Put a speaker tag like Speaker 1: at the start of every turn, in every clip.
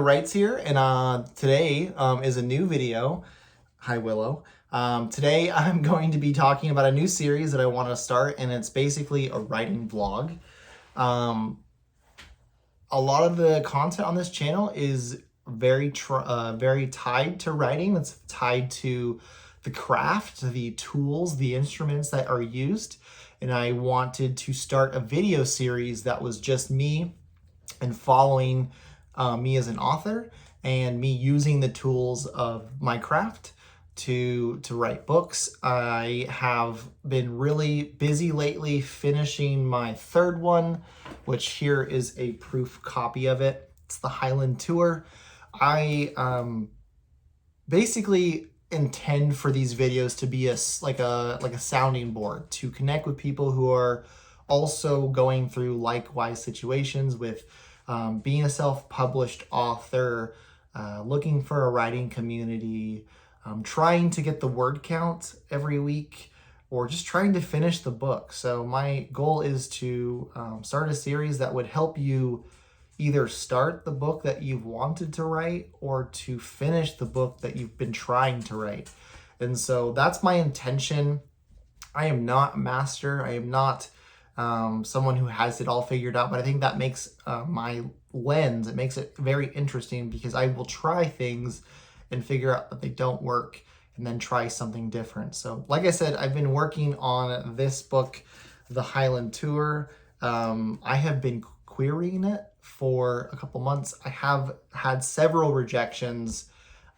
Speaker 1: Who Writes here, and today is a new video. Hi, Willow. Today I'm going to be talking about a new series that I want to start, and it's basically a writing vlog. A lot of the content on this channel is very tied to writing. It's tied to the craft, the tools, the instruments that are used. And I wanted to start a video series that was just me and following me as an author and me using the tools of my craft to write books. I have been really busy lately finishing my third one, which here is a proof copy of it. It's the Highland Tour. I basically intend for these videos to be like a sounding board to connect with people who are also going through likewise situations with being a self-published author, looking for a writing community, trying to get the word count every week, or just trying to finish the book. So my goal is to start a series that would help you either start the book that you've wanted to write or to finish the book that you've been trying to write. And so that's my intention. I am not a master. I am not someone who has it all figured out, but I think that makes my lens, it makes it very interesting because I will try things and figure out that they don't work and then try something different. So like I said, I've been working on this book, The Highland Tour. I have been querying it for a couple months. I have had several rejections,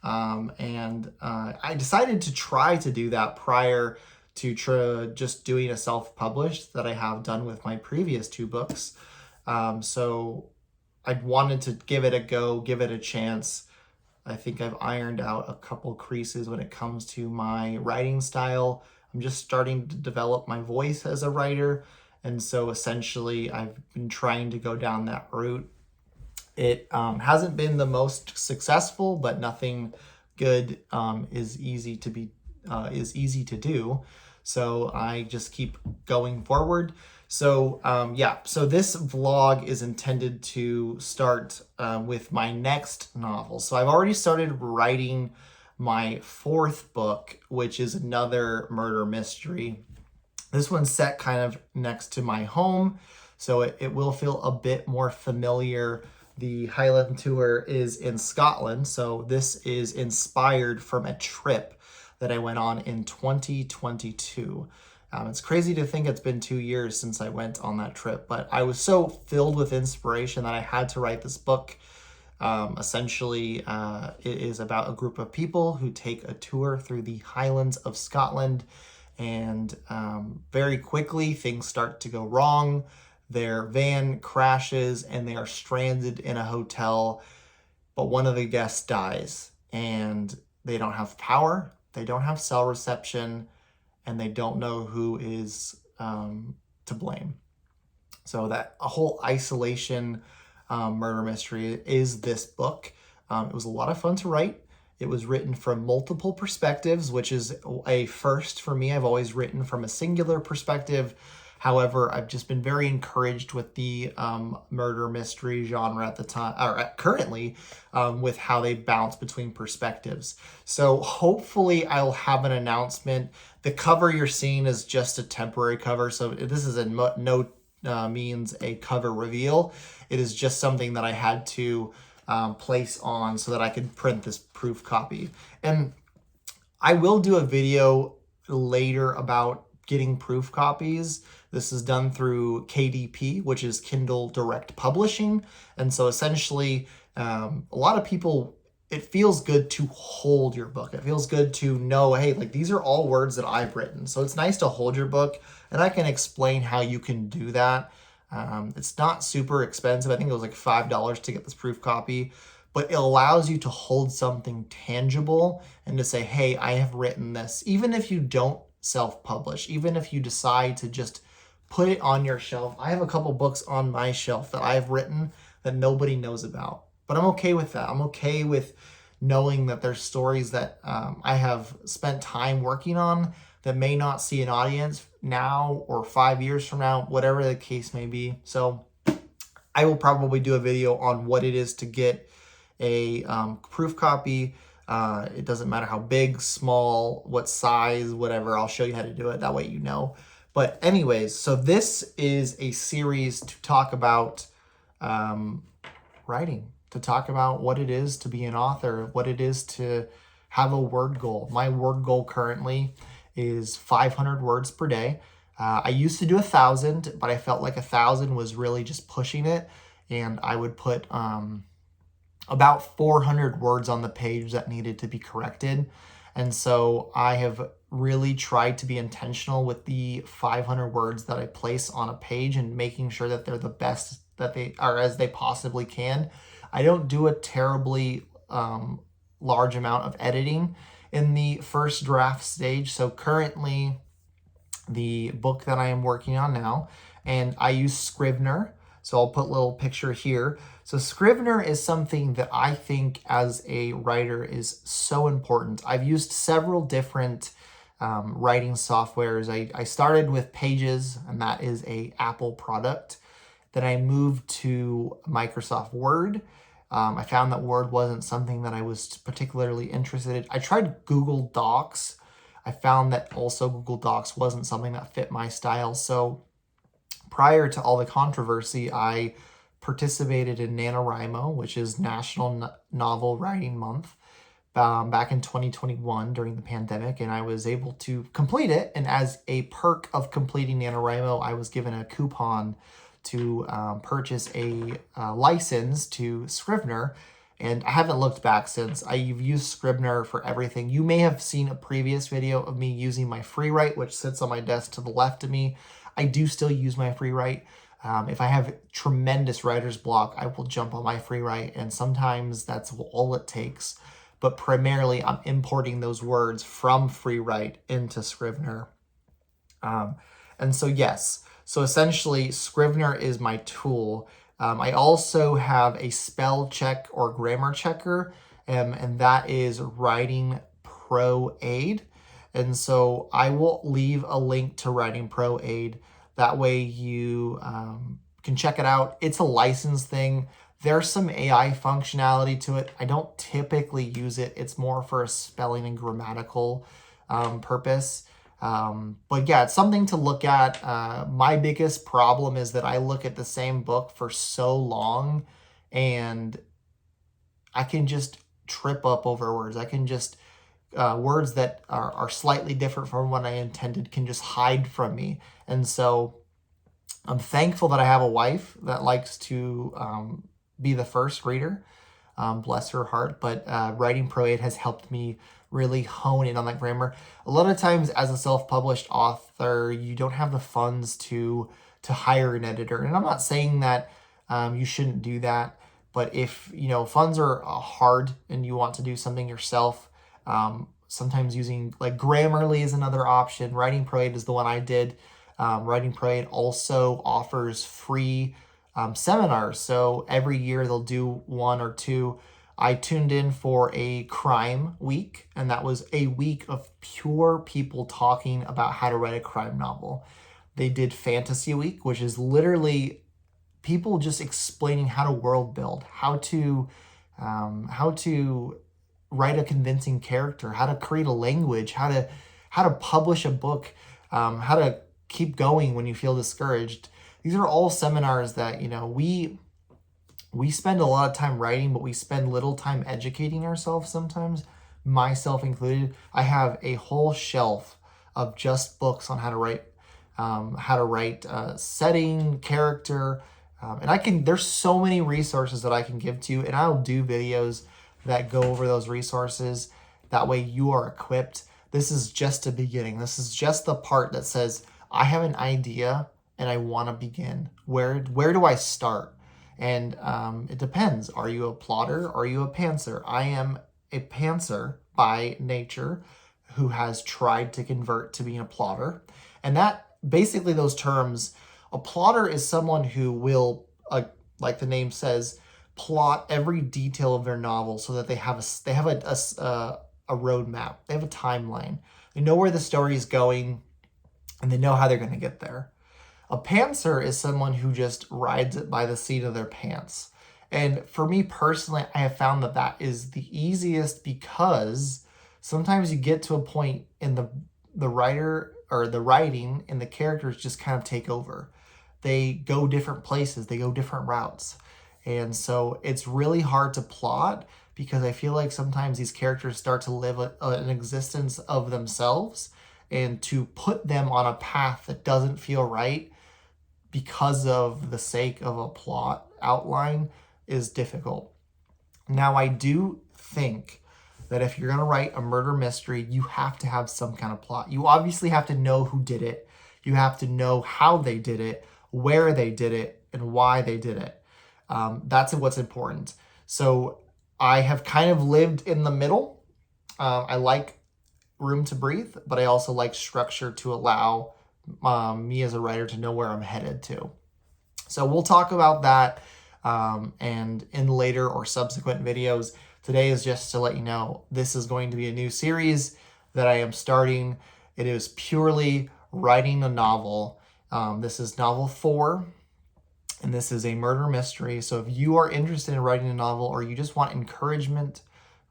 Speaker 1: and I decided to try to do that prior to just doing a self-published that I have done with my previous two books. So I wanted to give it a go, give it a chance. I think I've ironed out a couple creases when it comes to my writing style. I'm just starting to develop my voice as a writer. And so essentially I've been trying to go down that route. It hasn't been the most successful, but nothing good is easy to do. So I just keep going forward. So so this vlog is intended to start with my next novel. So I've already started writing my fourth book, which is another murder mystery. This one's set kind of next to my home, so it will feel a bit more familiar. The Highland Tour is in Scotland, so this is inspired from a trip that I went on in 2022. It's crazy to think it's been 2 years since I went on that trip, but I was so filled with inspiration that I had to write this book. Essentially, it is about a group of people who take a tour through the Highlands of Scotland, and very quickly things start to go wrong. Their van crashes and they are stranded in a hotel, but one of the guests dies and they don't have power, they don't have cell reception, and they don't know who is to blame. So that a whole isolation murder mystery is this book. It was a lot of fun to write. It was written from multiple perspectives, which is a first for me. I've always written from a singular perspective. However, I've just been very encouraged with the murder mystery genre at the time, or currently, with how they bounce between perspectives. So hopefully I'll have an announcement. The cover you're seeing is just a temporary cover, so this is no means a cover reveal. It is just something that I had to place on so that I could print this proof copy. And I will do a video later about getting proof copies. This is done through KDP, which is Kindle Direct Publishing. And so essentially, a lot of people, it feels good to hold your book. It feels good to know, hey, like these are all words that I've written. So it's nice to hold your book, and I can explain how you can do that. It's not super expensive. I think it was like $5 to get this proof copy, but it allows you to hold something tangible and to say, hey, I have written this. Even if you don't self-publish, even if you decide to just put it on your shelf. I have a couple books on my shelf that I've written that nobody knows about, but I'm okay with that. I'm okay with knowing that there's stories that I have spent time working on that may not see an audience now or 5 years from now, whatever the case may be. So I will probably do a video on what it is to get a proof copy. It doesn't matter how big, small, what size, whatever. I'll show you how to do it. That way you know. But anyways, so this is a series to talk about writing, to talk about what it is to be an author, what it is to have a word goal. My word goal currently is 500 words per day. I used to do 1,000, but I felt like 1,000 was really just pushing it. And I would put about 400 words on the page that needed to be corrected. And so I have really tried to be intentional with the 500 words that I place on a page and making sure that they're the best that they are as they possibly can. I don't do a terribly large amount of editing in the first draft stage. So currently the book that I am working on now, and I use Scrivener. So I'll put a little picture here. So Scrivener is something that I think as a writer is so important. I've used several different writing softwares. I started with Pages, and that is a Apple product. Then I moved to Microsoft Word. I found that Word wasn't something that I was particularly interested in. I tried Google Docs. I found that also Google Docs wasn't something that fit my style. So prior to all the controversy, I participated in NaNoWriMo, which is National Novel Writing Month, back in 2021 during the pandemic, and I was able to complete it. And as a perk of completing NaNoWriMo, I was given a coupon to purchase a license to Scrivener, and I haven't looked back since. I've used Scrivener for everything. You may have seen a previous video of me using my FreeWrite, which sits on my desk to the left of me. I do still use my FreeWrite. If I have tremendous writer's block, I will jump on my FreeWrite, and sometimes that's all it takes. But primarily, I'm importing those words from FreeWrite into Scrivener. And so yes, so essentially Scrivener is my tool. I also have a spell check or grammar checker, and that is Writing Pro Aid. And so I will leave a link to Writing Pro Aid. That way you can check it out. It's a license thing. There's some AI functionality to it. I don't typically use it. It's more for a spelling and grammatical purpose. But yeah, it's something to look at. My biggest problem is that I look at the same book for so long and I can just trip up over words. I can just, words that are slightly different from what I intended can just hide from me. And so I'm thankful that I have a wife that likes to be the first reader. Bless her heart. But Writing Pro Aid has helped me really hone in on that grammar. A lot of times as a self-published author, you don't have the funds to hire an editor. And I'm not saying that you shouldn't do that, but if funds are hard and you want to do something yourself, sometimes using like Grammarly is another option. Writing Pro Aid is the one I did. Writing Pro Aid also offers free seminars. So every year they'll do one or two. I tuned in for a crime week, and that was a week of pure people talking about how to write a crime novel. They did Fantasy Week, which is literally people just explaining how to world build, how to write a convincing character, how to create a language, how to publish a book, how to keep going when you feel discouraged. These are all seminars that we spend a lot of time writing, but we spend little time educating ourselves sometimes, myself included. I have a whole shelf of just books on how to write setting, character, and there's so many resources that I can give to you, and I'll do videos that go over those resources. That way you are equipped. This is just a beginning. This is just the part that says, I have an idea and I want to begin. Where do I start? And it depends. Are you a plotter? Are you a pantser? I am a pantser by nature who has tried to convert to being a plotter. And that basically those terms, a plotter is someone who will, like the name says, plot every detail of their novel so that they have a roadmap. They have a timeline. They know where the story is going and they know how they're going to get there. A pantser is someone who just rides it by the seat of their pants. And for me personally, I have found that that is the easiest, because sometimes you get to a point in the writer or the writing and the characters just kind of take over. They go different places, they go different routes. And so it's really hard to plot, because I feel like sometimes these characters start to live an existence of themselves, and to put them on a path that doesn't feel right because of the sake of a plot outline is difficult. Now, I do think that if you're going to write a murder mystery, you have to have some kind of plot. You obviously have to know who did it. You have to know how they did it, where they did it, and why they did it. That's what's important. So I have kind of lived in the middle. I like room to breathe, but I also like structure to allow me as a writer to know where I'm headed to. So we'll talk about that and in later or subsequent videos. Today is just to let you know this is going to be a new series that I am starting. It is purely writing a novel. This is novel 4, and this is a murder mystery. So if you are interested in writing a novel, or you just want encouragement,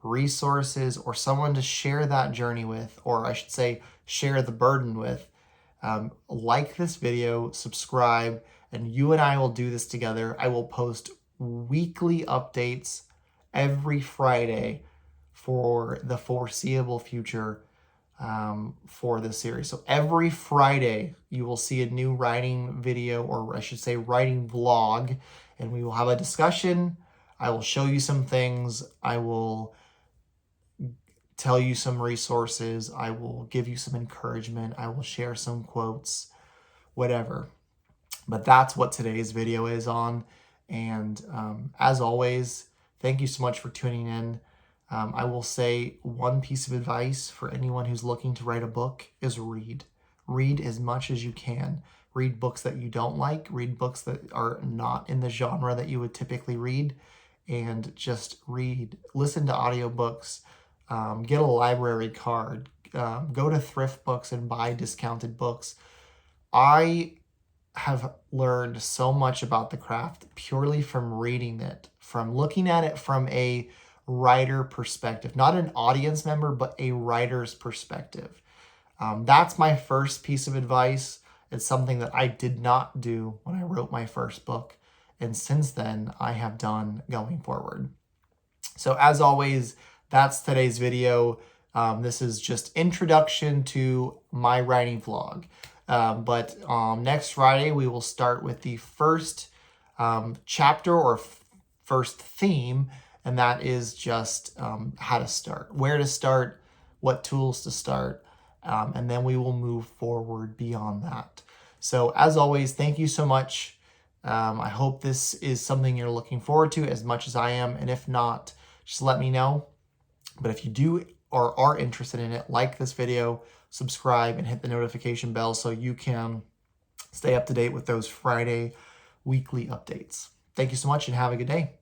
Speaker 1: resources, or someone to share that journey with, or I should say share the burden with, like this video, subscribe, and you and I will do this together. I will post weekly updates every Friday for the foreseeable future for this series. So every Friday you will see a new writing video, or I should say writing vlog, and we will have a discussion. I will show you some things. I will tell you some resources. I will give you some encouragement. I will share some quotes, whatever. But that's what today's video is on. And as always, thank you so much for tuning in. I will say one piece of advice for anyone who's looking to write a book is read. Read as much as you can. Read books that you don't like. Read books that are not in the genre that you would typically read. And just read. Listen to audiobooks. Get a library card. Go to thrift books and buy discounted books. I have learned so much about the craft purely from reading it, from looking at it from a writer perspective, not an audience member, but a writer's perspective. That's my first piece of advice. It's something that I did not do when I wrote my first book, and since then I have done going forward. So as always, that's today's video. This is just introduction to my writing vlog. But next Friday, we will start with the first chapter or first theme, and that is just how to start, where to start, what tools to start, and then we will move forward beyond that. So as always, thank you so much. I hope this is something you're looking forward to as much as I am, and if not, just let me know. But if you do or are interested in it, like this video, subscribe, and hit the notification bell so you can stay up to date with those Friday weekly updates. Thank you so much and have a good day.